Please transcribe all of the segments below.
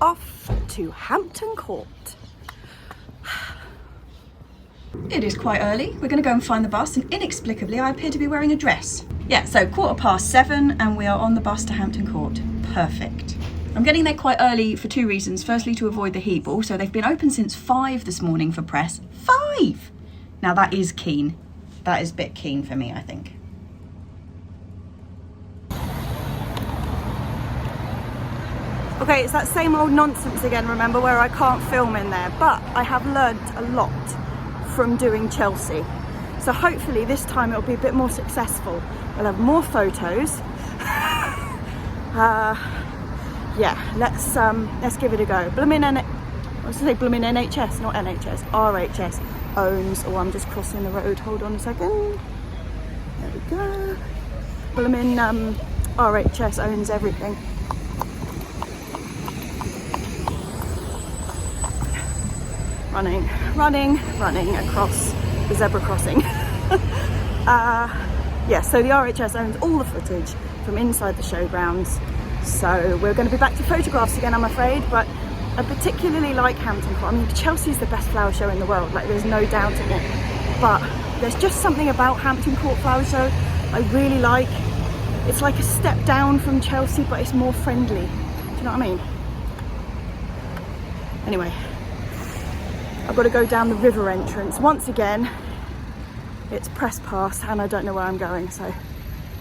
off to Hampton Court. It is quite early. We're going to go and find the bus, and inexplicably I appear to be wearing a dress. Yeah, so 7:15 and we are on the bus to Hampton Court. Perfect. I'm getting there quite early for two reasons. Firstly, to avoid the heat, but also they've been open since 5 this morning for press. 5! Now that is keen. That is a bit keen for me, I think. Okay, it's that same old nonsense again, remember, where I can't film in there, but I have learnt a lot from doing Chelsea. So hopefully this time it'll be a bit more successful. We'll have more photos. Yeah, let's give it a go. Blooming NHS, not NHS, RHS owns, oh, I'm just crossing the road, hold on a second. There we go. Blooming RHS owns everything. Running across the zebra crossing. Yeah, so the RHS owns all the footage from inside the showgrounds. So we're going to be back to photographs again, I'm afraid, but I particularly like Hampton Court. I mean, Chelsea's the best flower show in the world, like there's no doubt in it. But there's just something about Hampton Court Flower Show I really like. It's like a step down from Chelsea, but it's more friendly. Do you know what I mean? Anyway, I've got to go down the river entrance. Once again, it's press pass and I don't know where I'm going, so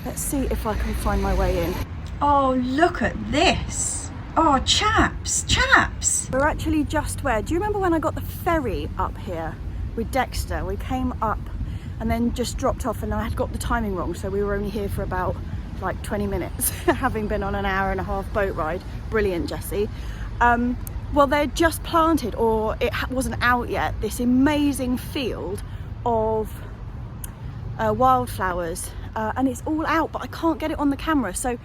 let's see if I can find my way in. Oh, look at this. Oh, chaps. We're actually just where? Do you remember when I got the ferry up here with Dexter? We came up and then just dropped off, and I had got the timing wrong, so we were only here for about like 20 minutes, having been on an 1.5-hour boat ride. Brilliant, Jessie. Well, they'd just planted, or it wasn't out yet, this amazing field of wildflowers, and it's all out, but I can't get it on the camera, so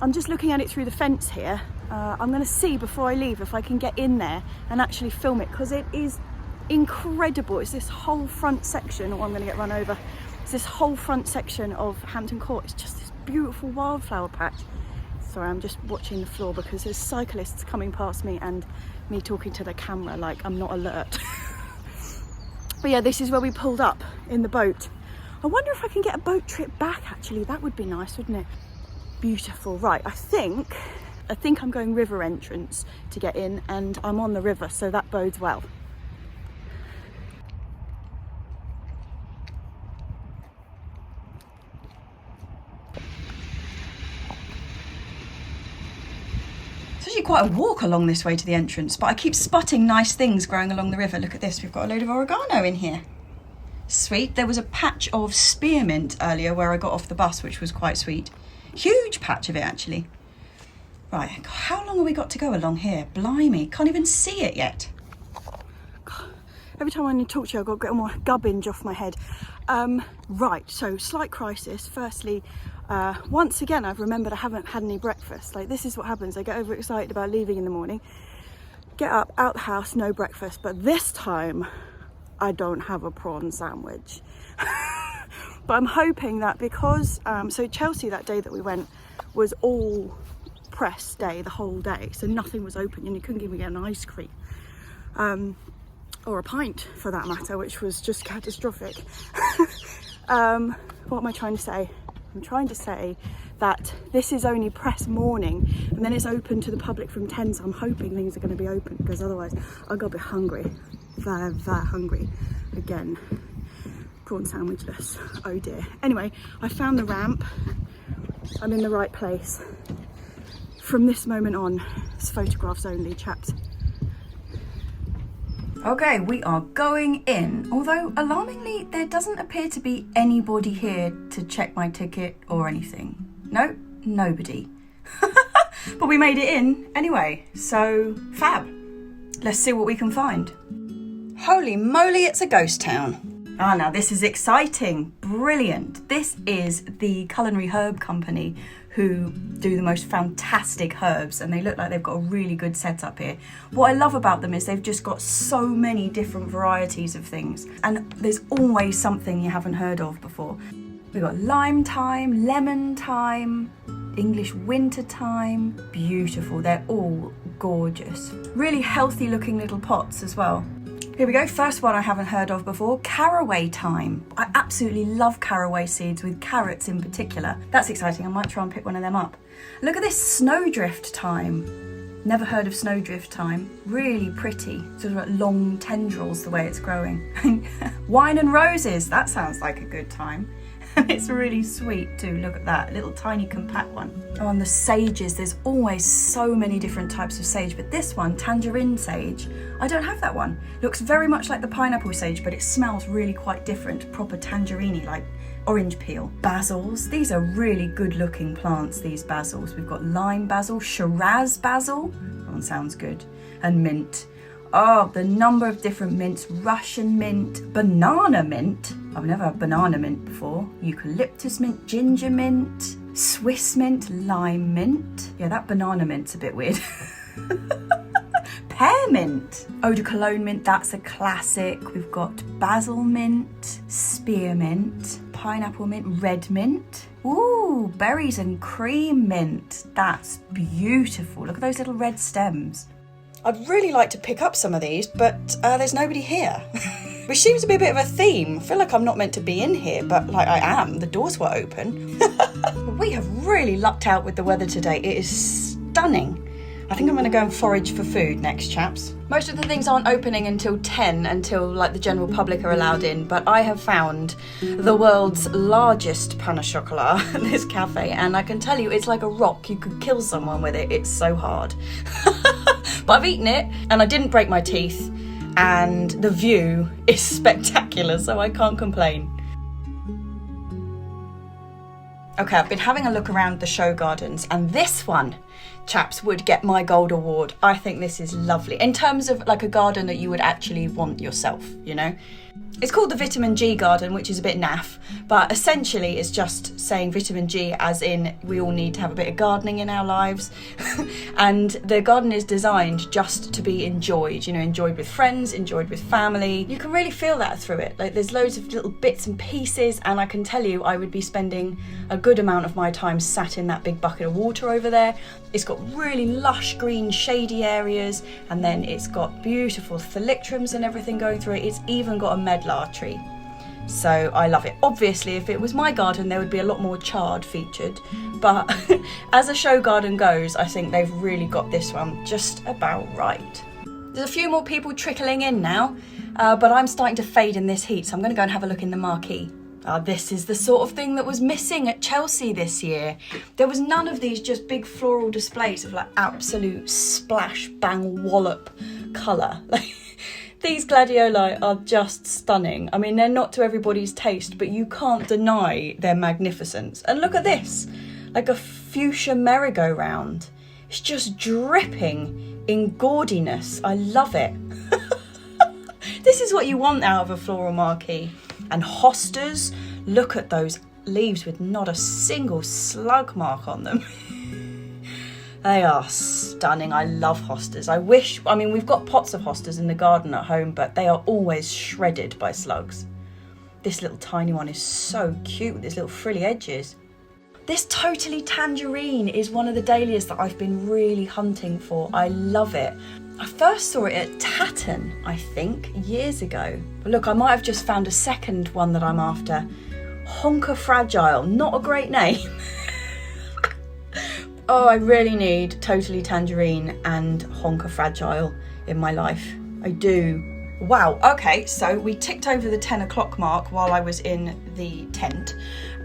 I'm just looking at it through the fence here. I'm going to see before I leave if I can get in there and actually film it, because it is incredible. It's this whole front section, or I'm going to get run over. It's this whole front section of Hampton Court. It's just this beautiful wildflower patch. Sorry, I'm just watching the floor because there's cyclists coming past me and me talking to the camera like I'm not alert. But yeah, this is where we pulled up in the boat. I wonder if I can get a boat trip back, actually. That would be nice, wouldn't it? Beautiful. Right, I think I'm going river entrance to get in, and I'm on the river, so that bodes well. It's actually quite a walk along this way to the entrance, but I keep spotting nice things growing along the river. Look at this, we've got a load of oregano in here. Sweet. There was a patch of spearmint earlier where I got off the bus, which was quite sweet. Huge patch of it, actually. Right, how long have we got to go along here? Blimey, can't even see it yet. Every time I need to talk to you, I've got to get more gubbinge off my head. Right, so slight crisis. Firstly, once again, I've remembered I haven't had any breakfast. Like, this is what happens. I get overexcited about leaving in the morning, get up, out the house, no breakfast. But this time, I don't have a prawn sandwich. But I'm hoping that because, so Chelsea that day that we went was all press day, the whole day. So nothing was open and you couldn't even get an ice cream. Or a pint for that matter, which was just catastrophic. What am I trying to say? I'm trying to say that this is only press morning and then it's open to the public from 10, so I'm hoping things are going to be open, because otherwise I'll go a bit hungry. Very, very hungry again. Prawn sandwichless. Oh dear. Anyway, I found the ramp. I'm in the right place. From this moment on, it's photographs only, chaps. Okay, we are going in. Although, alarmingly, there doesn't appear to be anybody here to check my ticket or anything. No, nobody. But we made it in anyway, so fab. Let's see what we can find. Holy moly, it's a ghost town. Ah, now this is exciting. Brilliant. This is the Culinary Herb Company who do the most fantastic herbs, and they look like they've got a really good setup here. What I love about them is they've just got so many different varieties of things, and there's always something you haven't heard of before. We've got lime thyme, lemon thyme, English winter thyme. Beautiful. They're all gorgeous. Really healthy looking little pots as well. Here we go, first one I haven't heard of before, caraway thyme. I absolutely love caraway seeds with carrots in particular. That's exciting, I might try and pick one of them up. Look at this snowdrift thyme. Never heard of snowdrift thyme. Really pretty, sort of like long tendrils the way it's growing. Wine and roses, that sounds like a good thyme. And it's really sweet too, look at that, little tiny compact one. Oh, and the sages, there's always so many different types of sage, but this one, tangerine sage, I don't have that one. Looks very much like the pineapple sage, but it smells really quite different, proper tangerine-y, like orange peel. Basils, these are really good looking plants, these basils. We've got lime basil, Shiraz basil, that one sounds good, and mint. Oh, the number of different mints, Russian mint, banana mint. I've never had banana mint before. Eucalyptus mint, ginger mint, Swiss mint, lime mint. Yeah, that banana mint's a bit weird. Pearmint. Eau de Cologne mint, that's a classic. We've got basil mint, spearmint, pineapple mint, red mint. Ooh, berries and cream mint. That's beautiful. Look at those little red stems. I'd really like to pick up some of these, but there's nobody here. Which seems to be a bit of a theme. I feel like I'm not meant to be in here, but like I am. The doors were open. We have really lucked out with the weather today. It is stunning. I think I'm going to go and forage for food next, chaps. Most of the things aren't opening until 10, until like the general public are allowed in, but I have found the world's largest pain au chocolat at this cafe, and I can tell you it's like a rock. You could kill someone with it. It's so hard. But I've eaten it, and I didn't break my teeth, and the view is spectacular, so I can't complain. Okay, I've been having a look around the show gardens, and this one, chaps, would get my gold award. I think this is lovely. In terms of like a garden that you would actually want yourself, you know? It's called the Vitamin G garden, which is a bit naff, but essentially it's just saying vitamin G as in we all need to have a bit of gardening in our lives. And the garden is designed just to be enjoyed, you know, enjoyed with friends, enjoyed with family. You can really feel that through it. Like there's loads of little bits and pieces, and I can tell you I would be spending a good amount of my time sat in that big bucket of water over there. It's got really lush green shady areas, and then it's got beautiful thalictrums and everything going through it. It's even got a medlar tree. So I love it. Obviously, if it was my garden, there would be a lot more chard featured. But as a show garden goes, I think they've really got this one just about right. There's a few more people trickling in now, but I'm starting to fade in this heat, so I'm going to go and have a look in the marquee. This is the sort of thing that was missing at Chelsea this year. There was none of these just big floral displays of like absolute splash bang wallop colour. These gladioli are just stunning. I mean, they're not to everybody's taste, but you can't deny their magnificence. And look at this, like a fuchsia merry-go-round. It's just dripping in gaudiness. I love it. This is what you want out of a floral marquee. And hostas, look at those leaves with not a single slug mark on them. They are stunning. I love hostas. I mean, we've got pots of hostas in the garden at home, but they are always shredded by slugs. This little tiny one is so cute with its little frilly edges. This totally tangerine is one of the dahlias that I've been really hunting for. I love it. I first saw it at Tatton, I think, years ago. But look, I might have just found a second one that I'm after. Honker Fragile, not a great name. Oh, I really need Totally Tangerine and Honker Fragile in my life. I do. Wow, okay, so we ticked over the 10 o'clock mark while I was in the tent,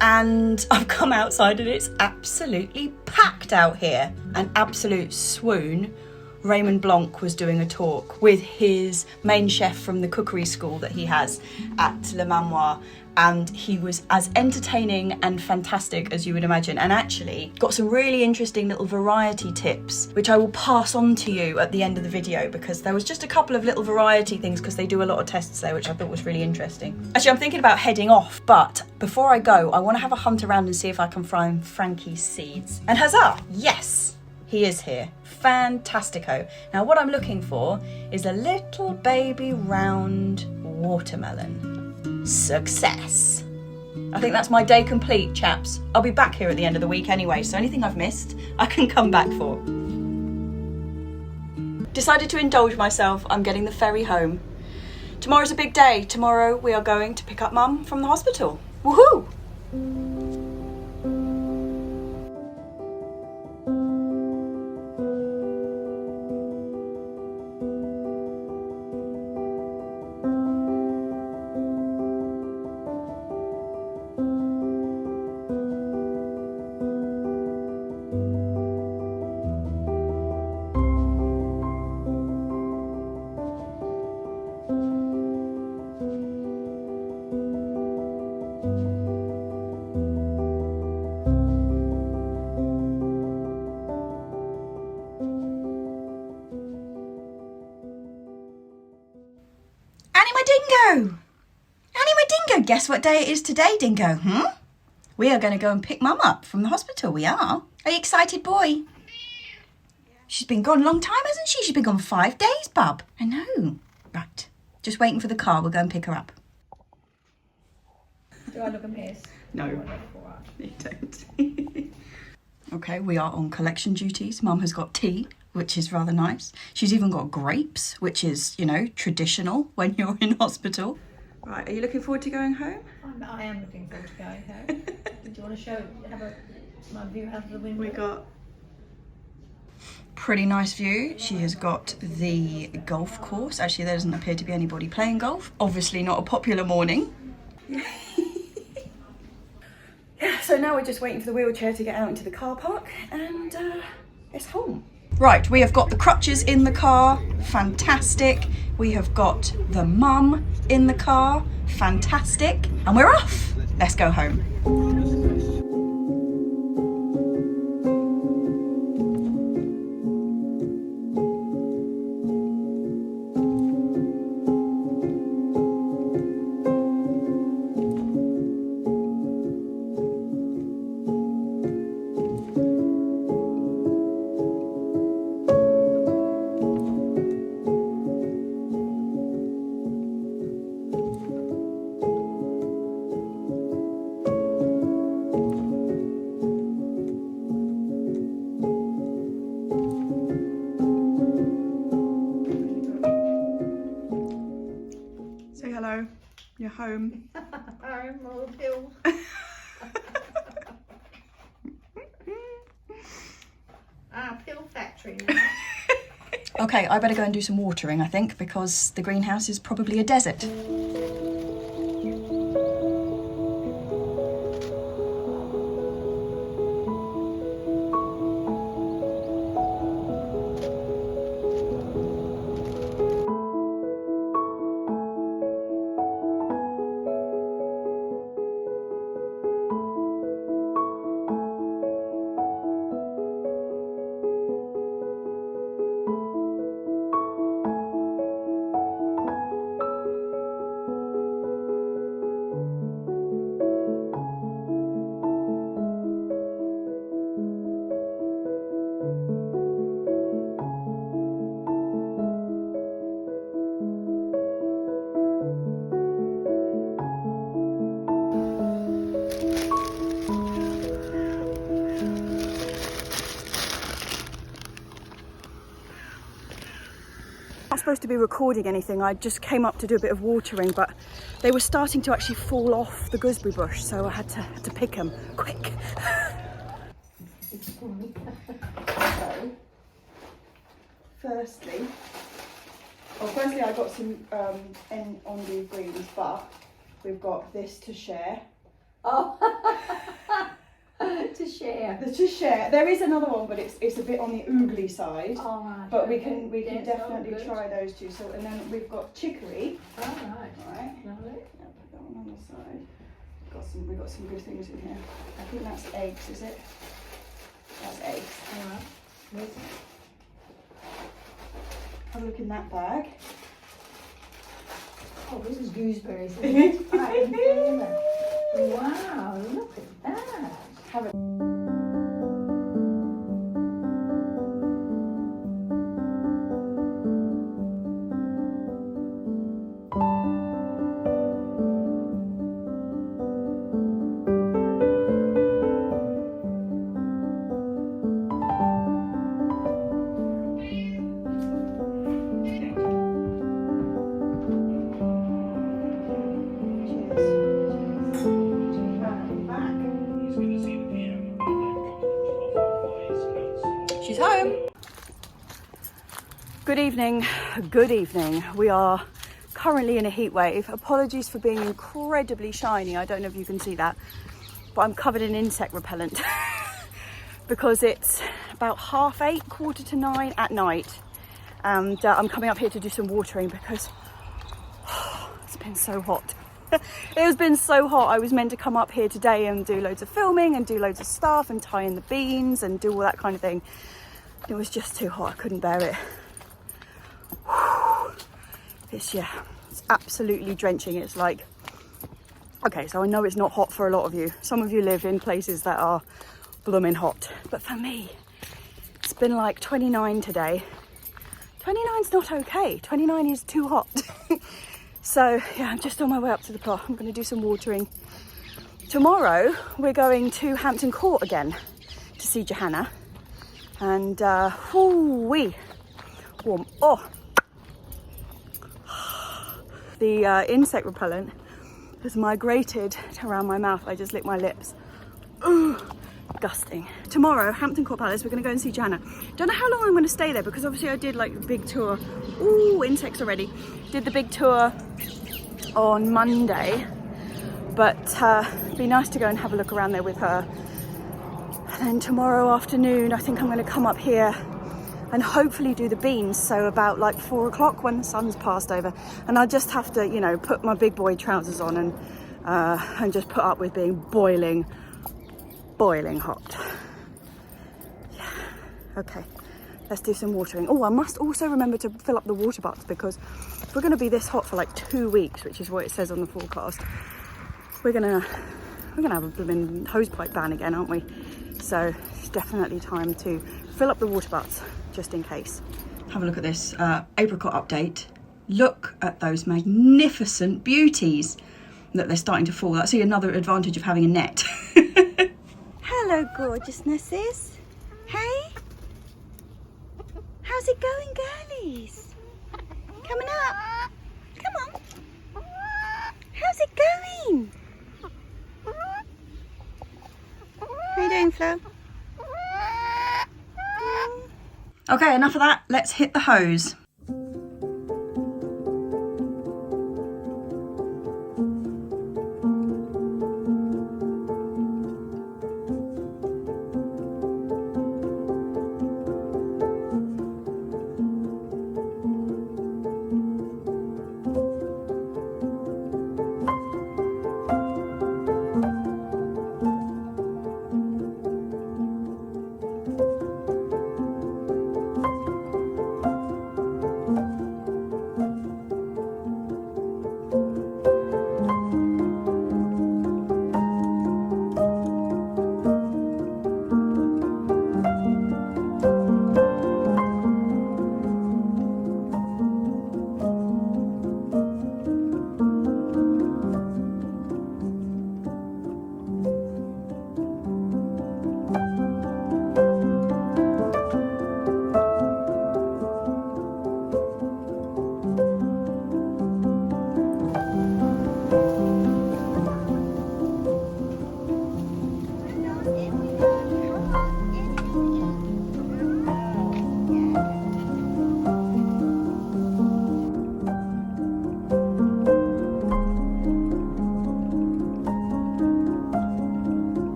and I've come outside and it's absolutely packed out here. An absolute swoon. Raymond Blanc was doing a talk with his main chef from the cookery school that he has at Le Manoir, and he was as entertaining and fantastic as you would imagine, and actually got some really interesting little variety tips which I will pass on to you at the end of the video, because there was just a couple of little variety things because they do a lot of tests there, which I thought was really interesting. Actually, I'm thinking about heading off, but before I go I want to have a hunt around and see if I can find Frankie's seeds. And huzzah, yes, he is here. Fantastico. Now what I'm looking for is a little baby round watermelon. Success. I think that's my day complete, chaps. I'll be back here at the end of the week anyway, so anything I've missed I can come back for. decided to indulge myself. I'm getting the ferry home. Tomorrow's a big day. Tomorrow we are going to pick up Mum from the hospital. Woohoo! Dingo! Annie, my dingo! Guess what day it is today, Dingo? We are going to go and pick Mum up from the hospital. We are. Are you excited, boy? She's been gone a long time, hasn't she? She's been gone 5 days, bub. I know. Right. Just waiting for the car. We'll go and pick her up. Do I look a mess? No, you don't. Okay, we are on collection duties. Mum has got tea, which is rather nice. She's even got grapes, which is, you know, traditional when you're in hospital. Right, are you looking forward to going home? I am looking forward to going home. Do you want to show, my view out of the window? We got pretty nice view. She has got the golf course. Actually, there doesn't appear to be anybody playing golf. Obviously not a popular morning. Yeah, so now we're just waiting for the wheelchair to get out into the car park and it's home. Right, we have got the crutches in the car, fantastic. We have got the mum in the car, fantastic. And we're off. Let's go home. Hello, you're home. Home or pill. Pill factory now. Okay, I better go and do some watering, I think, because the greenhouse is probably a desert. Not supposed to be recording anything. I just came up to do a bit of watering, but they were starting to actually fall off the gooseberry bush, so I had to pick them quick. So, firstly I got some endive greens, but we've got this to share. Oh, to share. To share. There is another one, but it's a bit on the oogly side. Oh, right. But Okay. we can Yes, definitely good. try those two. So, and then we've got chicory. Oh, right. Right. Lovely. Yeah, put that one on the side. We've got some good things in here. I think that's eggs, is it? That's eggs. All right. Where's it? Have a look in that bag. Oh, this is gooseberries. Isn't it? Right, yeah. Wow, look at that. Have a Good evening, good evening. We are currently in a heat wave. Apologies for being incredibly shiny. I don't know if you can see that, but I'm covered in insect repellent because it's about 8:30, 8:45 at night. And I'm coming up here to do some watering because it's been so hot. It has been so hot. I was meant to come up here today and do loads of filming and do loads of stuff and tie in the beans and do all that kind of thing. It was just too hot. I couldn't bear it. It's absolutely drenching. It's like, okay, so I know it's not hot for a lot of you. Some of you live in places that are blooming hot, but for me, it's been like 29 today. 29's not okay. 29 is too hot. So yeah, I'm just on my way up to the plot. I'm going to do some watering. Tomorrow we're going to Hampton Court again to see Johanna, and warm. Oh. The insect repellent has migrated around my mouth. I just licked my lips. Ooh, disgusting. Tomorrow, Hampton Court Palace, we're going to go and see Johanna. Don't know how long I'm going to stay there because obviously I did like a big tour. Ooh, insects already. Did the big tour on Monday, but it'd be nice to go and have a look around there with her. And then tomorrow afternoon, I think I'm going to come up here and hopefully do the beans, so about like 4 o'clock when the sun's passed over, and I'll just have to, you know, put my big boy trousers on and just put up with being boiling hot. Yeah. Okay, let's do some watering. Oh, I must also remember to fill up the water butts because if we're going to be this hot for like 2 weeks, which is what it says on the forecast, we're gonna have a blooming hosepipe ban again, aren't we? So it's definitely time to fill up the water butts just in case. Have a look at this apricot update. Look at those magnificent beauties that they're starting to fall. That's another advantage of having a net. Hello, gorgeousnesses. Hey, how's it going, girlies? Coming up. Come on. How's it going? How you doing, Flo? Okay, enough of that. Let's hit the hose.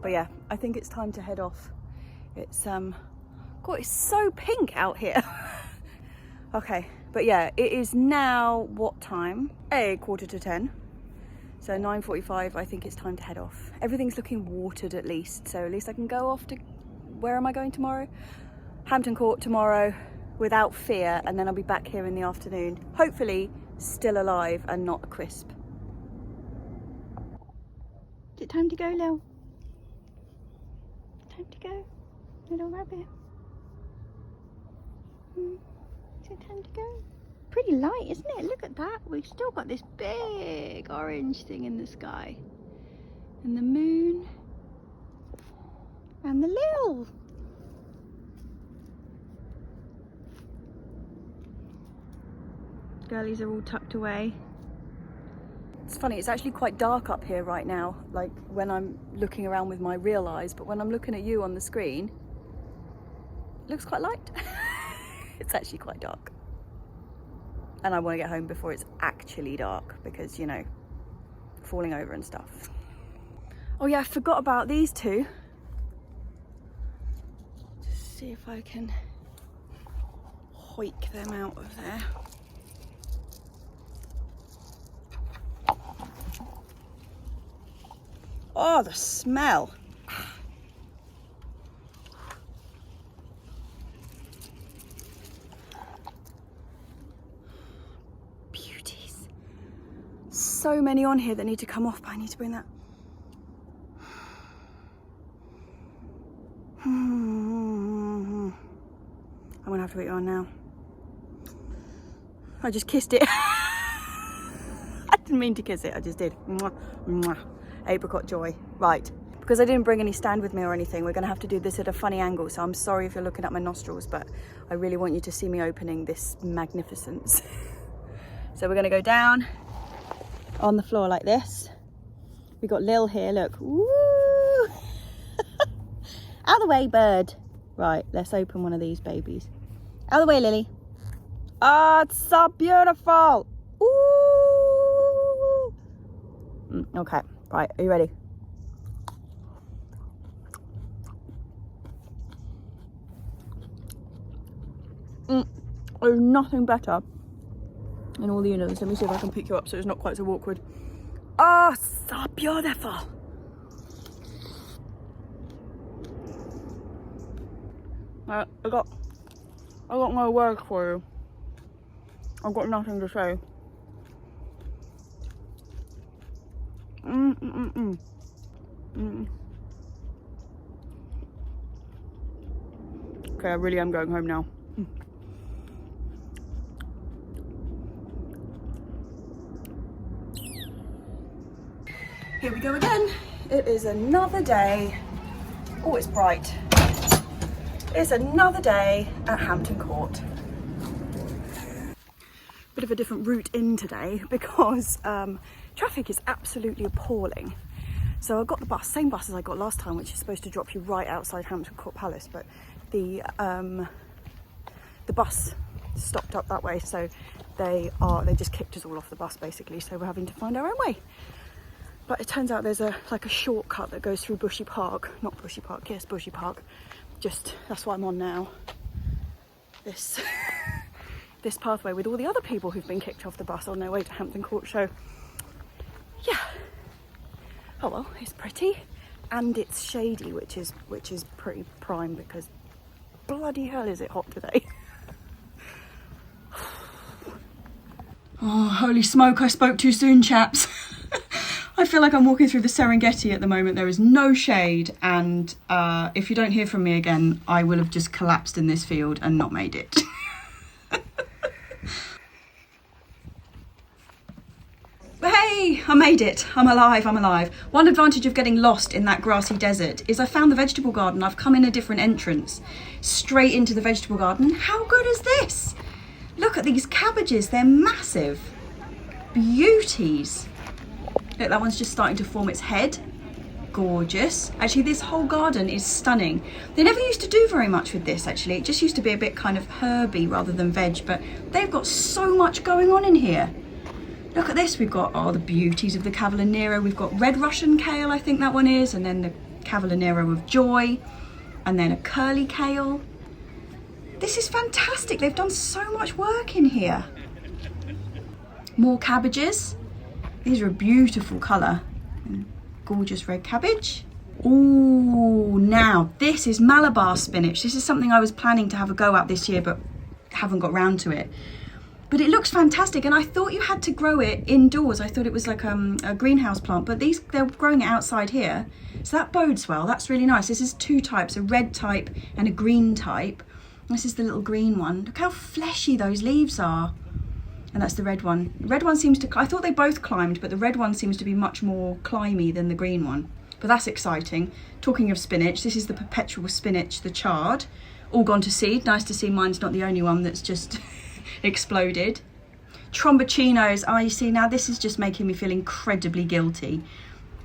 But yeah, I think it's time to head off. It's God, it's so pink out here. Okay, but yeah, it is now what time? 9:45. So 9:45, I think it's time to head off. Everything's looking watered at least, so at least I can go off to, where am I going tomorrow? Hampton Court tomorrow without fear, and then I'll be back here in the afternoon, hopefully still alive and not crisp. Is it time to go, Lil? Time to go, little rabbit. Is it time to go? Pretty light, isn't it? Look at that. We've still got this big orange thing in the sky. And the moon. And the Lil. Girlies are all tucked away. It's funny, it's actually quite dark up here right now, like when I'm looking around with my real eyes, but when I'm looking at you on the screen, it looks quite light. It's actually quite dark. And I want to get home before it's actually dark because, you know, falling over and stuff. Oh yeah, I forgot about these two. Just see if I can hoik them out of there. Oh, the smell. Beauties. So many on here that need to come off, but I need to bring that. I'm gonna have to put it on now. I just kissed it. I didn't mean to kiss it, I just did. Mwah, mwah. Apricot joy. Right, because I didn't bring any stand with me or anything, we're gonna have to do this at a funny angle, so I'm sorry if you're looking at my nostrils, but I really want you to see me opening this magnificence. So we're gonna go down on the floor like this. We got Lil here, look. Woo! Out of the way, bird. Right, let's open one of these babies. Out of the way, Lily. Oh, it's so beautiful. Ooh. Okay. Right, are you ready? There's nothing better in all the universe. Let me see if I can pick you up so it's not quite so awkward. Oh, so beautiful. I got no words for you. I've got nothing to say. Okay, I really am going home now. Here we go again. It is another day. Oh, it's bright. It's another day at Hampton Court. Bit of a different route in today because traffic is absolutely appalling. So I got the bus, same bus as I got last time, which is supposed to drop you right outside Hampton Court Palace, but the bus stopped up that way, so they just kicked us all off the bus basically, so we're having to find our own way. But it turns out there's like a shortcut that goes through Bushy Park, not Bushy Park, yes, Bushy Park. Just, that's what I'm on now. This this pathway with all the other people who've been kicked off the bus on their way to Hampton Court Show. Yeah. Oh well, it's pretty and it's shady, which is pretty prime because bloody hell is it hot today. Oh, holy smoke, I spoke too soon, chaps. I feel like I'm walking through the Serengeti at the moment. There is no shade, and if you don't hear from me again, I will have just collapsed in this field and not made it. But hey, I made it. I'm alive, I'm alive. One advantage of getting lost in that grassy desert is I found the vegetable garden. I've come in a different entrance, straight into the vegetable garden. How good is this? Look at these cabbages, they're massive. Beauties. Look, that one's just starting to form its head. Gorgeous. Actually, this whole garden is stunning. They never used to do very much with this, actually. It just used to be a bit kind of herby rather than veg, but they've got so much going on in here. Look at this. We've got, oh, the beauties of the Cavalla Nero. We've got red Russian kale, I think that one is, and then the Cavalla Nero of joy, and then a curly kale. This is fantastic. They've done so much work in here. More cabbages. These are a beautiful colour. Gorgeous red cabbage. Ooh, now this is Malabar spinach. This is something I was planning to have a go at this year, but haven't got round to it. But it looks fantastic, and I thought you had to grow it indoors. I thought it was like a greenhouse plant, but they're growing it outside here. So that bodes well. That's really nice. This is two types, a red type and a green type. This is the little green one. Look how fleshy those leaves are. And that's the red one. The red one seems to, I thought they both climbed, but the red one seems to be much more climby than the green one. But that's exciting. Talking of spinach, this is the perpetual spinach, the chard. All gone to seed. Nice to see mine's not the only one that's just exploded. Tromboccinos, you see, now this is just making me feel incredibly guilty.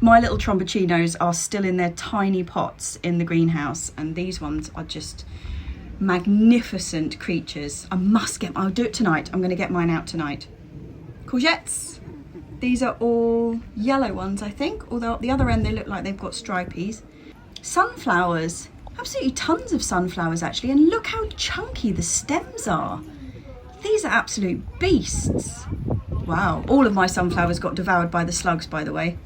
My little tromboccinos are still in their tiny pots in the greenhouse, and these ones are just magnificent creatures. I'll do it tonight. I'm going to get mine out tonight. Courgettes. These are all yellow ones, I think, although at the other end they look like they've got stripies. Sunflowers. Absolutely tons of sunflowers, actually, and look how chunky the stems are. These are absolute beasts. Wow, all of my sunflowers got devoured by the slugs, by the way.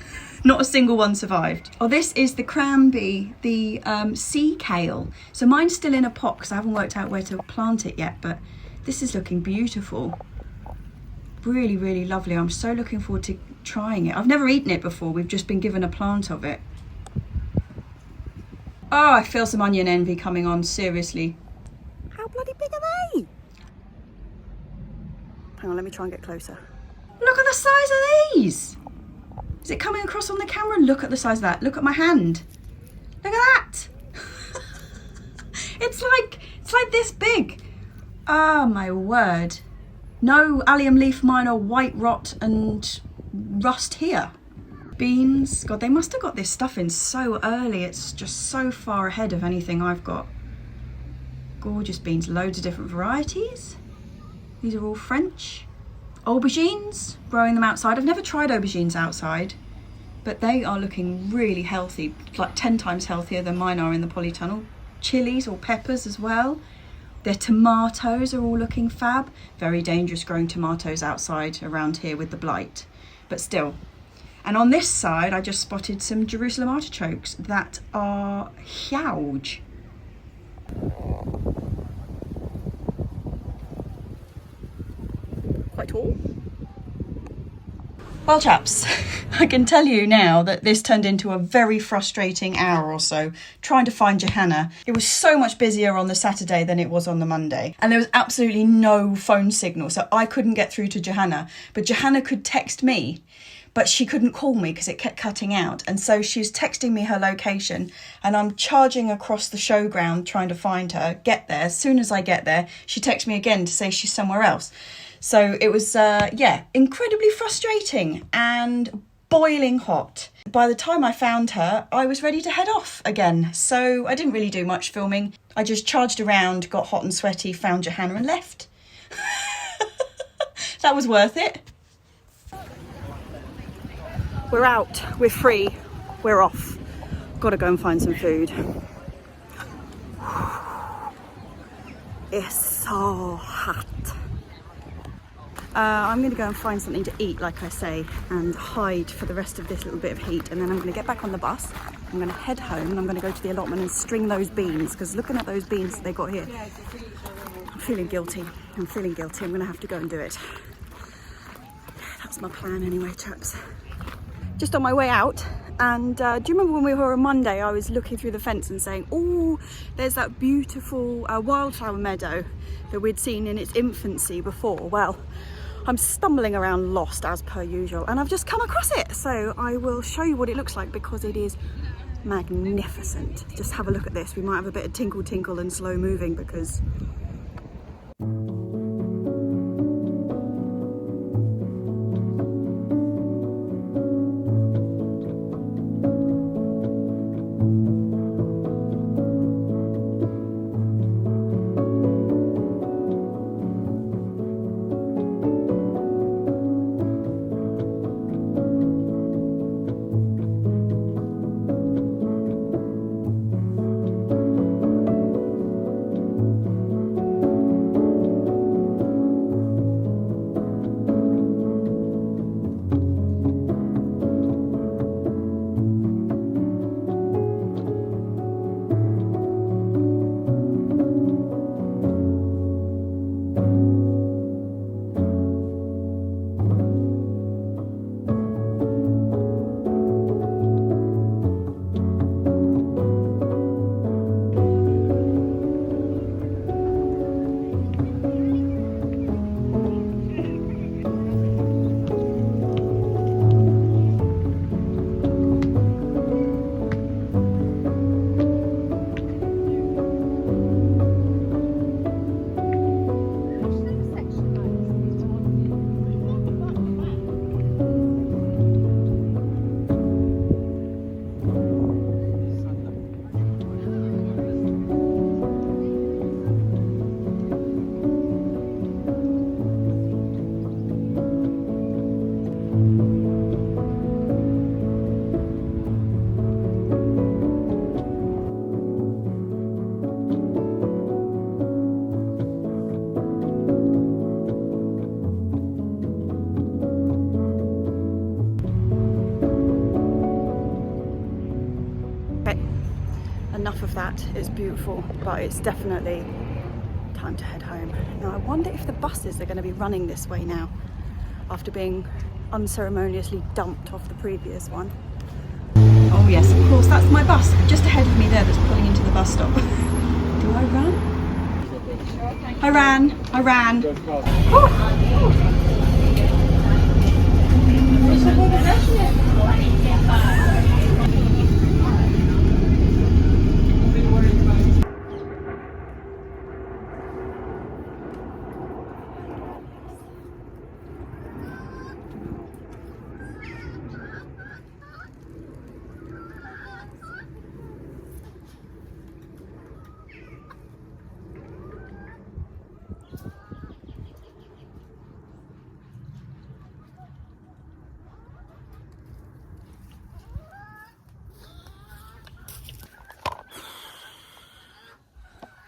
Not a single one survived. Oh, this is the cranberry, the sea kale. So mine's still in a pot because I haven't worked out where to plant it yet, but this is looking beautiful. Really, really lovely. I'm so looking forward to trying it. I've never eaten it before. We've just been given a plant of it. Oh, I feel some onion envy coming on, seriously. How bloody big are they? Hang on, let me try and get closer. Look at the size of these. Is it coming across on the camera? Look at the size of that. Look at my hand. Look at that. It's like this big. Ah, my word. No allium leaf minor, white rot and rust here. Beans. God, they must have got this stuff in so early. It's just so far ahead of anything I've got. Gorgeous beans. Loads of different varieties. These are all French. Aubergines. Growing them outside. I've never tried aubergines outside, but they are looking really healthy. Like 10 times healthier than mine are in the polytunnel. Chilies or peppers as well. Their tomatoes are all looking fab. Very dangerous growing tomatoes outside around here with the blight, but still. And on this side, I just spotted some Jerusalem artichokes that are huge. Quite tall. Well, chaps, I can tell you now that this turned into a very frustrating hour or so trying to find Johanna. It was so much busier on the Saturday than it was on the Monday. And there was absolutely no phone signal, so I couldn't get through to Johanna. But Johanna could text me, but she couldn't call me because it kept cutting out. And so she was texting me her location, and I'm charging across the showground trying to find her, get there. As soon as I get there, she texts me again to say she's somewhere else. So it was, incredibly frustrating and boiling hot. By the time I found her, I was ready to head off again. So I didn't really do much filming. I just charged around, got hot and sweaty, found Johanna and left. That was worth it. We're out, we're free, we're off. Gotta go and find some food. It's so hot. I'm going to go and find something to eat, like I say, and hide for the rest of this little bit of heat. And then I'm going to get back on the bus. I'm going to head home and I'm going to go to the allotment and string those beans, because looking at those beans that they got here, I'm feeling guilty. I'm feeling guilty. I'm going to have to go and do it. That's my plan anyway, chaps. Just on my way out, and do you remember when we were on Monday, I was looking through the fence and saying, oh, there's that beautiful wildflower meadow that we'd seen in its infancy before. Well, I'm stumbling around lost as per usual, and I've just come across it. So I will show you what it looks like, because it is magnificent. Just have a look at this. We might have a bit of tinkle tinkle and slow moving because that is beautiful, but it's definitely time to head home. Now I wonder if the buses are going to be running this way now after being unceremoniously dumped off the previous one. Oh yes, of course, that's my bus just ahead of me there that's pulling into the bus stop. Do I run? I ran.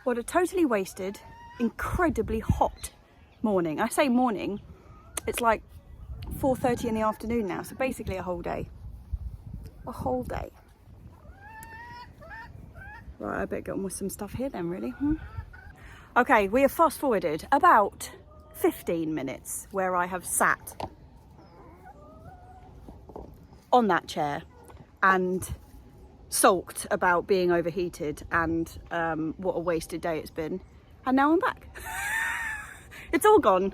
What a totally wasted, incredibly hot morning. I say morning, it's like 4:30 in the afternoon now, so basically a whole day. A whole day. Right, I better get on with some stuff here then, really. Okay, we have fast forwarded about 15 minutes where I have sat on that chair and sulked about being overheated and what a wasted day it's been, and now I'm back. It's all gone,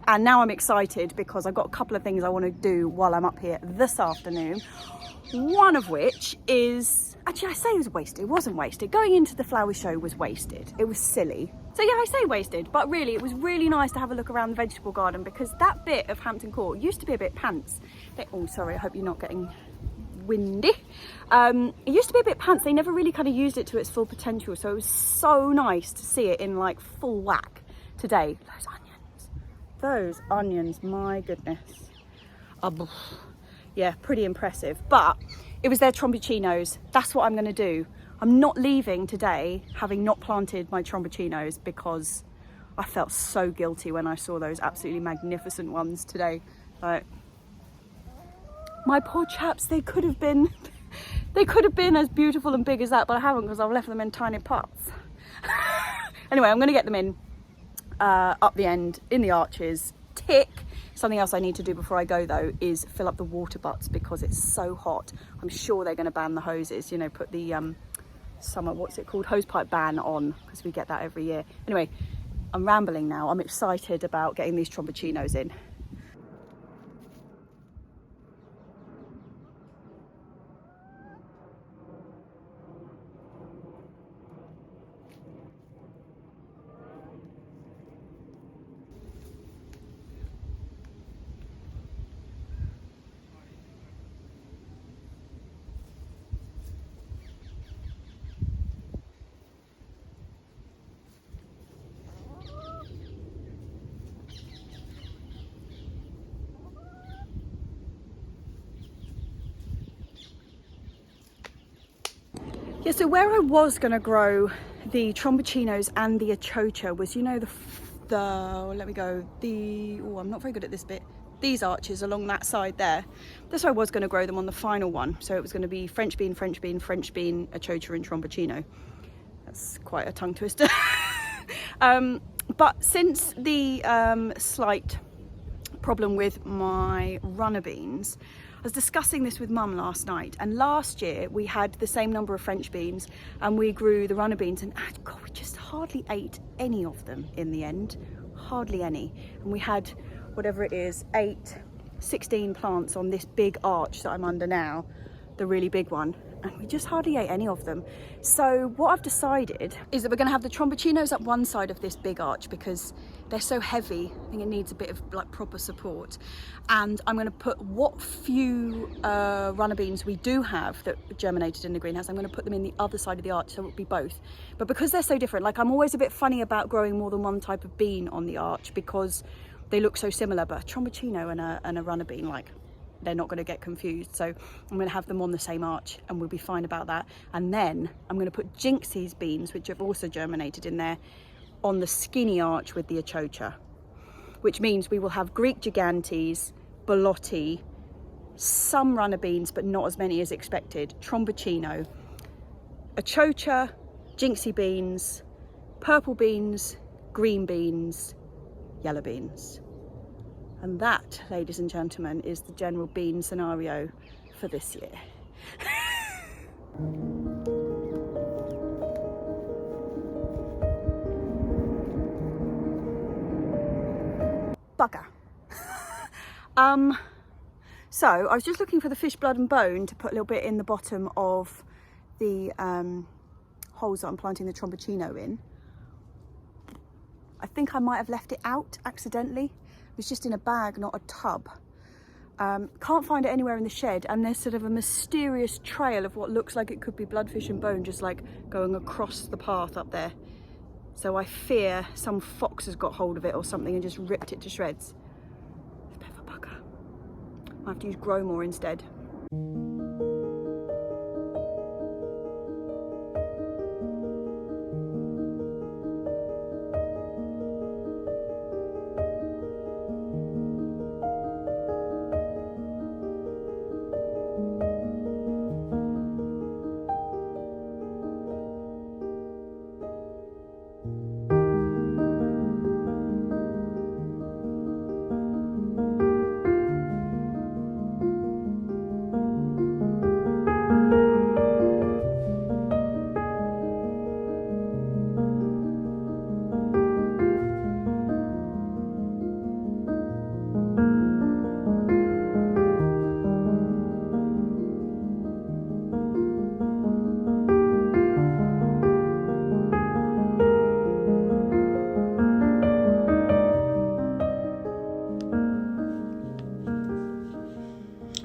and now I'm excited because I've got a couple of things I want to do while I'm up here this afternoon, one of which is, actually I say it was wasted, it wasn't wasted. Going into the flower show was wasted, it was silly. So yeah, I say wasted, but really it was really nice to have a look around the vegetable garden, because that bit of Hampton Court used to be a bit pants. Oh sorry, I hope you're not getting windy. It used to be a bit pants. They never really kind of used it to its full potential, so it was so nice to see it in like full whack today. Those onions, my goodness. Yeah, pretty impressive. But it was their tromboccino's. That's what I'm going to do. I'm not leaving today having not planted my tromboccino's, because I felt so guilty when I saw those absolutely magnificent ones today. Like, my poor chaps, they could have been as beautiful and big as that, but I haven't, because I've left them in tiny pots. Anyway, I'm going to get them in up the end in the arches. Tick. Something else I need to do before I go though is fill up the water butts, because it's so hot. I'm sure they're going to ban the hoses, you know, put the summer, what's it called, hosepipe ban on, because we get that every year. Anyway, I'm rambling now. I'm excited about getting these tromboccino's in. Yeah, so where I was going to grow the tromboccino's and the achocha was, you know, I'm not very good at this bit, these arches along that side there. That's where I was going to grow them on the final one. So it was going to be French bean, achocha and tromboccino. That's quite a tongue twister. But since the slight problem with my runner beans, I was discussing this with Mum last night, and last year we had the same number of French beans and we grew the runner beans, and God, we just hardly ate any of them in the end, hardly any. And we had, whatever it is, 16 plants on this big arch that I'm under now, the really big one, and we just hardly ate any of them. So what I've decided is that we're going to have the tromboccino's at one side of this big arch, because they're so heavy, I think it needs a bit of like proper support. And I'm going to put what few runner beans we do have that germinated in the greenhouse, I'm going to put them in the other side of the arch, so it'll be both. But because they're so different, like I'm always a bit funny about growing more than one type of bean on the arch, because they look so similar, but a tromboccino and a runner bean, like, they're not going to get confused. So I'm going to have them on the same arch and we'll be fine about that. And then I'm going to put Jinxie's beans, which have also germinated in there, on the skinny arch with the achocha, which means we will have Greek gigantes, Belotti, some runner beans, but not as many as expected, tromboccino, achocha, jinxie beans, purple beans, green beans, yellow beans. And that, ladies and gentlemen, is the general bean scenario for this year. Bugger. So I was just looking for the fish blood and bone to put a little bit in the bottom of the holes that I'm planting the tromboccino in. I think I might have left it out accidentally. It was just in a bag, not a tub. Can't find it anywhere in the shed, and there's sort of a mysterious trail of what looks like it could be bloodfish and bone just like going across the path up there. So I fear some fox has got hold of it or something and just ripped it to shreds. It's a bit of a bugger. I have to use grow more instead.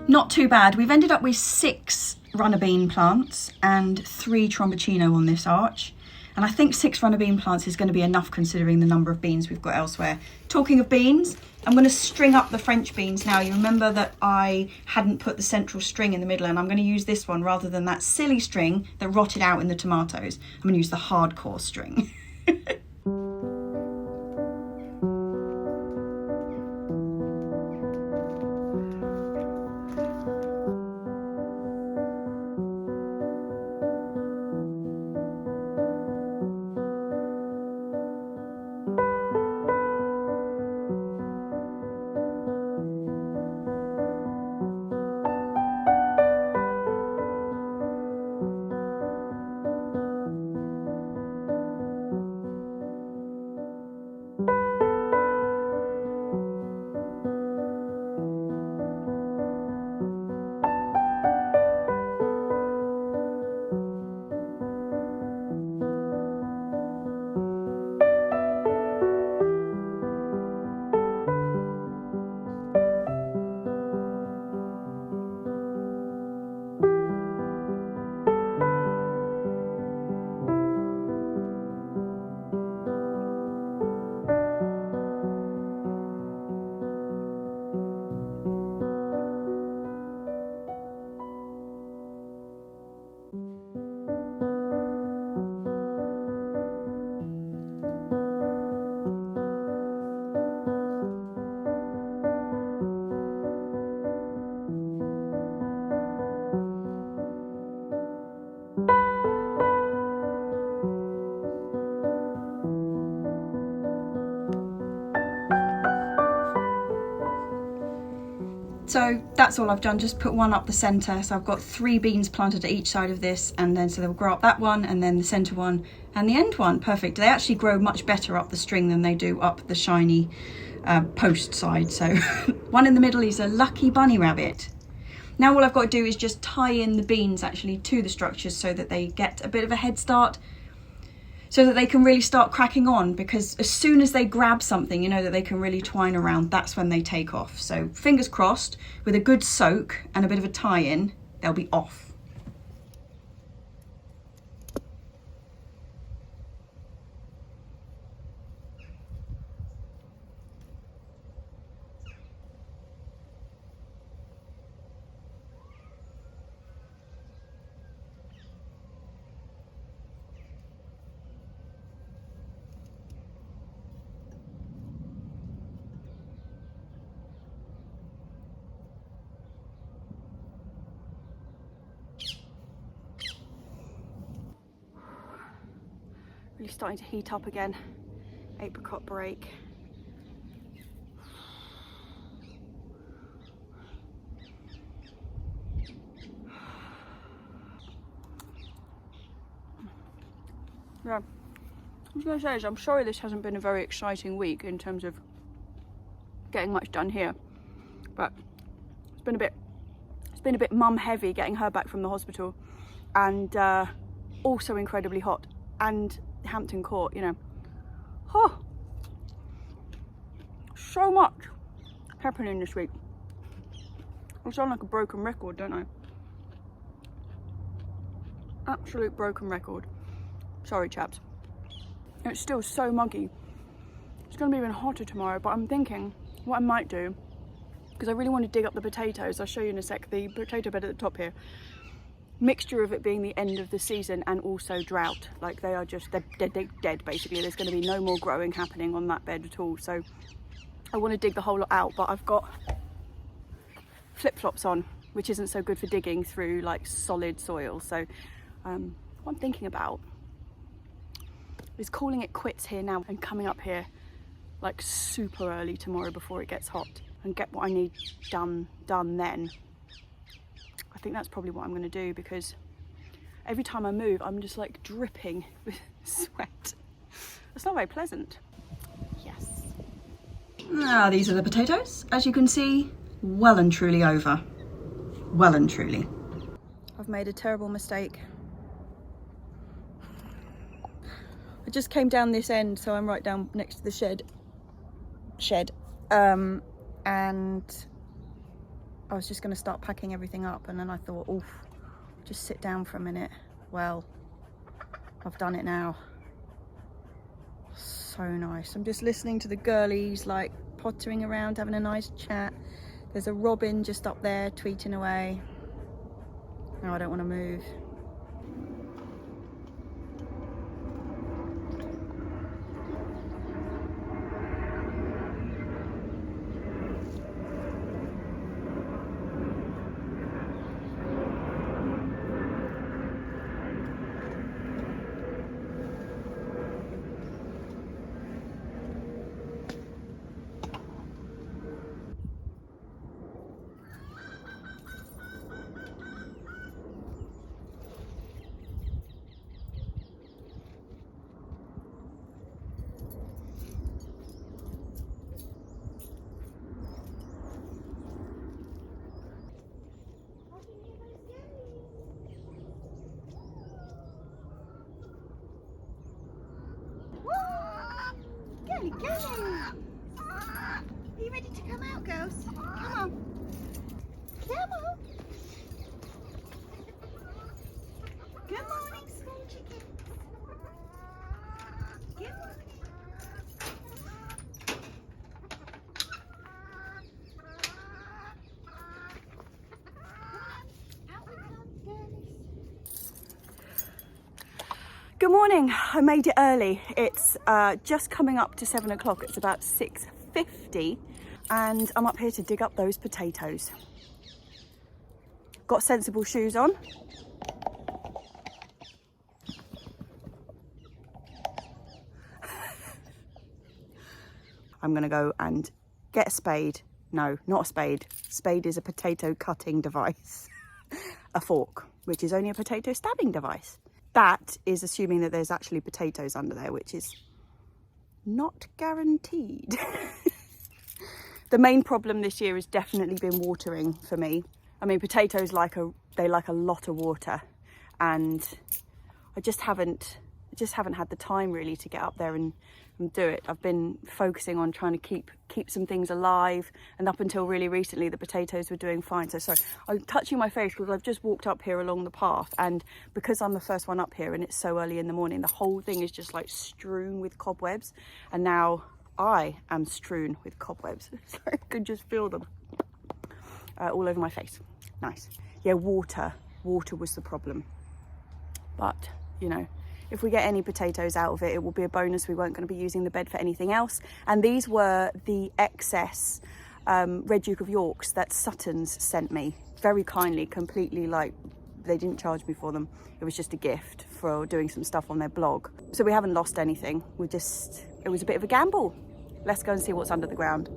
Not too bad. We've ended up with 6 runner bean plants and 3 tromboccino on this arch. And I think 6 runner bean plants is going to be enough considering the number of beans we've got elsewhere. Talking of beans, I'm going to string up the French beans now. You remember that I hadn't put the central string in the middle, and I'm going to use this one rather than that silly string that rotted out in the tomatoes. I'm going to use the hardcore string. So that's all I've done, just put one up the centre. So I've got 3 beans planted at each side of this, and then so they'll grow up that one and then the centre one and the end one. Perfect. They actually grow much better up the string than they do up the shiny post side. So one in the middle is a lucky bunny rabbit. Now all I've got to do is just tie in the beans actually to the structures so that they get a bit of a head start, so that they can really start cracking on, because as soon as they grab something, you know, that they can really twine around, that's when they take off. So fingers crossed, with a good soak and a bit of a tie-in, they'll be off. Really starting to heat up again. Apricot break. Yeah, I was going to say is I'm sorry this hasn't been a very exciting week in terms of getting much done here, but it's been a bit mum heavy getting her back from the hospital, and also incredibly hot, and Hampton Court, you know. Oh, so much happening this week. I sound like a broken record, don't I? Absolute broken record. Sorry, chaps. It's still so muggy. It's going to be even hotter tomorrow, but I'm thinking what I might do, because I really want to dig up the potatoes. I'll show you in a sec. The potato bed at the top here. Mixture of it being the end of the season and also drought. Like they are just, they're dead basically. There's going to be no more growing happening on that bed at all. So I want to dig the whole lot out, but I've got flip-flops on, which isn't so good for digging through like solid soil. So what I'm thinking about is calling it quits here now and coming up here like super early tomorrow before it gets hot and get what I need done then. I think that's probably what I'm going to do, because every time I move I'm just like dripping with sweat. It's not very pleasant. Yes. Ah, these are the potatoes. As you can see, well and truly over. Well and truly. I've made a terrible mistake. I just came down this end, so I'm right down next to the shed. And I was just going to start packing everything up, and then I thought, oof, just sit down for a minute. Well, I've done it now. So nice. I'm just listening to the girlies like pottering around, having a nice chat. There's a robin just up there tweeting away. Now I don't want to move. Girly, girly. Are you ready to come out, girls? Come on. Come on. Good morning, small chicken. Good morning. Out we come, girlies. Good morning. I made it early. It's just coming up to 7 o'clock. It's about 6:50 and I'm up here to dig up those potatoes. Got sensible shoes on. I'm gonna go and get a spade. No, not a spade. Spade is a potato cutting device. A fork, which is only a potato stabbing device. That is assuming that there's actually potatoes under there, which is not guaranteed. The main problem this year has definitely been watering for me. I mean, potatoes like a lot of water, and I just haven't had the time really to get up there and do it. I've been focusing on trying to keep some things alive, and up until really recently the potatoes were doing fine. So sorry, I'm touching my face because I've just walked up here along the path, and because I'm the first one up here and it's so early in the morning, the whole thing is just like strewn with cobwebs, and now I am strewn with cobwebs. So I could just feel them all over my face. Nice. Yeah, water was the problem, but you know, if we get any potatoes out of it, it will be a bonus. We weren't going to be using the bed for anything else. And these were the excess Red Duke of Yorks that Sutton's sent me very kindly, completely like they didn't charge me for them. It was just a gift for doing some stuff on their blog. So we haven't lost anything. It was a bit of a gamble. Let's go and see what's under the ground.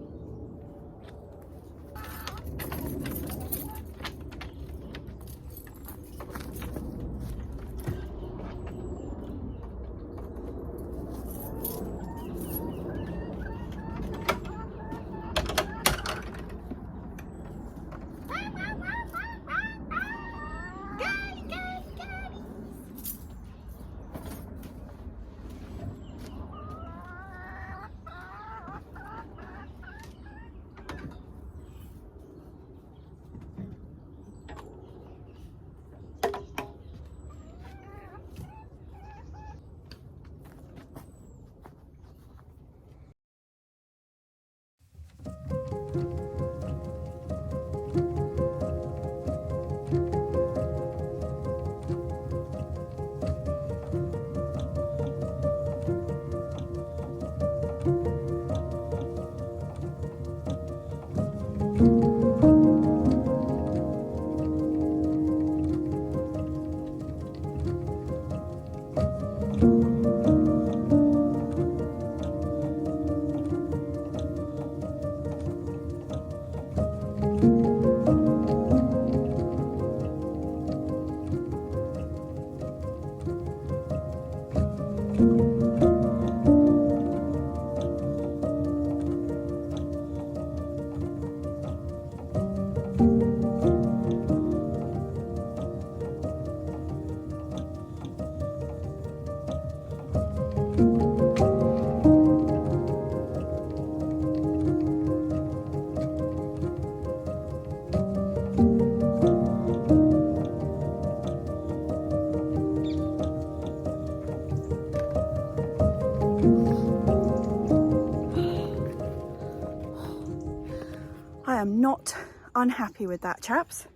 I am not unhappy with that, chaps.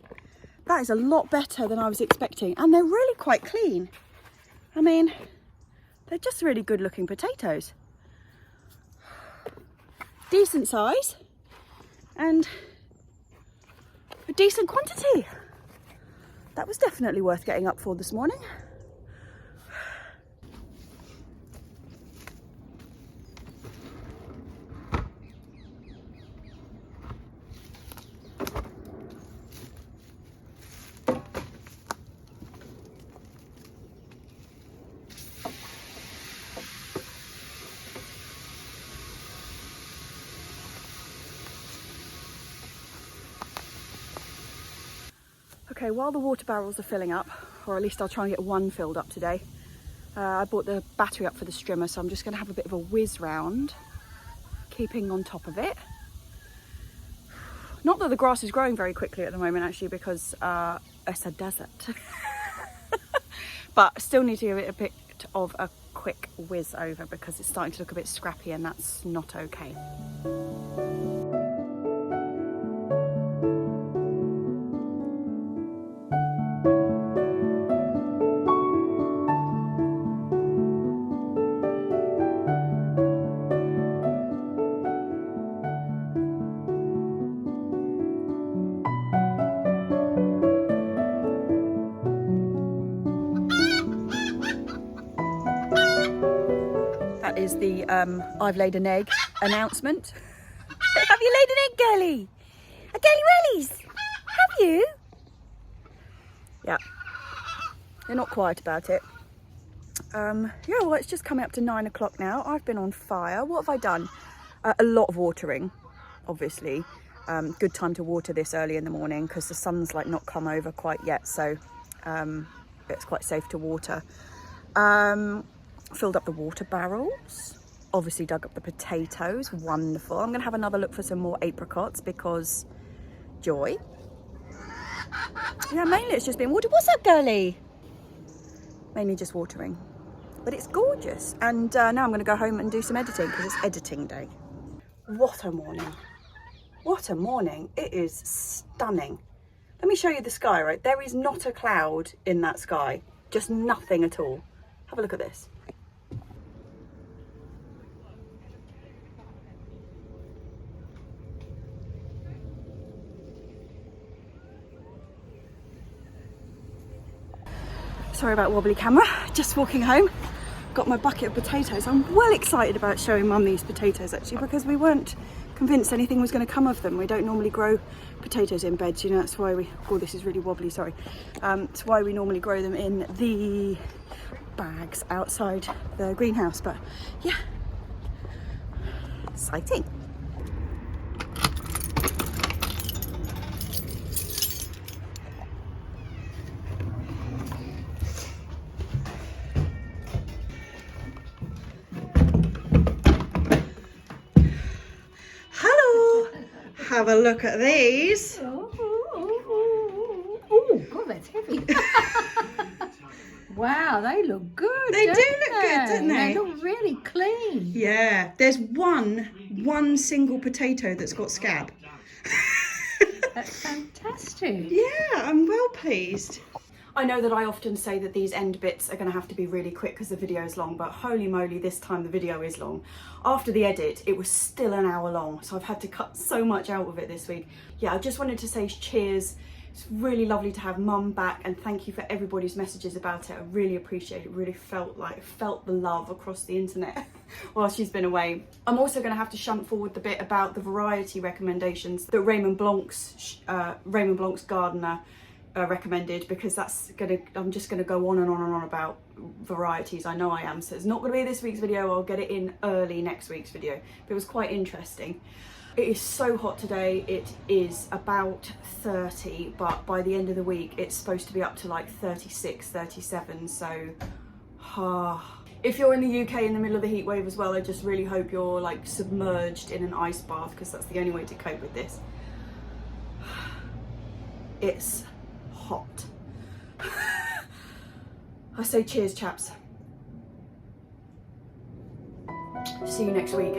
That is a lot better than I was expecting, and they're really quite clean. I mean, they're just really good looking potatoes. Decent size and a decent quantity. That was definitely worth getting up for this morning. Okay, while the water barrels are filling up, or at least I'll try and get one filled up today, I bought the battery up for the strimmer, so I'm just going to have a bit of a whiz round, keeping on top of it. Not that the grass is growing very quickly at the moment, actually, because it's a desert. But still need to give it a bit of a quick whiz over because it's starting to look a bit scrappy, and that's not okay. That is the I've laid an egg announcement. Have you laid an egg, girlie? A girlie wellies? Have you? Yeah. They're not quiet about it. Yeah, well, it's just coming up to 9 o'clock now. I've been on fire. What have I done? A lot of watering, obviously. Good time to water this early in the morning because the sun's like not come over quite yet, so it's quite safe to water. Filled up the water barrels, obviously dug up the potatoes, wonderful. I'm gonna have another look for some more apricots because joy. Yeah, mainly it's just been water. What's up, girlie? Mainly just watering, but it's gorgeous. And now I'm gonna go home and do some editing because it's editing day. What a morning. What a morning. It is stunning. Let me show you the sky, right? There is not a cloud in that sky, just nothing at all. Have a look at this. Sorry about wobbly camera, just walking home. Got my bucket of potatoes. I'm well excited about showing Mum these potatoes actually, because we weren't convinced anything was going to come of them. We don't normally grow potatoes in beds, you know, that's why we, oh this is really wobbly, sorry. It's why we normally grow them in the bags outside the greenhouse, but yeah, exciting. Have a look at these. Oh, God, that's heavy. Wow, they look good. They do look good, don't they? They look really clean. Yeah, there's one single potato that's got scab. That's fantastic. Yeah, I'm well pleased. I know that I often say that these end bits are going to have to be really quick because the video is long, but holy moly, this time the video is long. After the edit, it was still an hour long, so I've had to cut so much out of it this week. Yeah, I just wanted to say cheers. It's really lovely to have Mum back, and thank you for everybody's messages about it. I really appreciate it. Really felt the love across the internet while she's been away. I'm also going to have to shunt forward the bit about the variety recommendations that Raymond Blanc's gardener recommended, because I'm just gonna go on and on and on about varieties. I know I am, so it's not gonna be this week's video. I'll get it in early next week's video, but it was quite interesting. It is so hot today. It is about 30, but by the end of the week it's supposed to be up to like 36, 37, so if you're in the UK in the middle of the heat wave as well, I just really hope you're like submerged in an ice bath, because that's the only way to cope with this. It's hot. I say cheers, chaps. See you next week.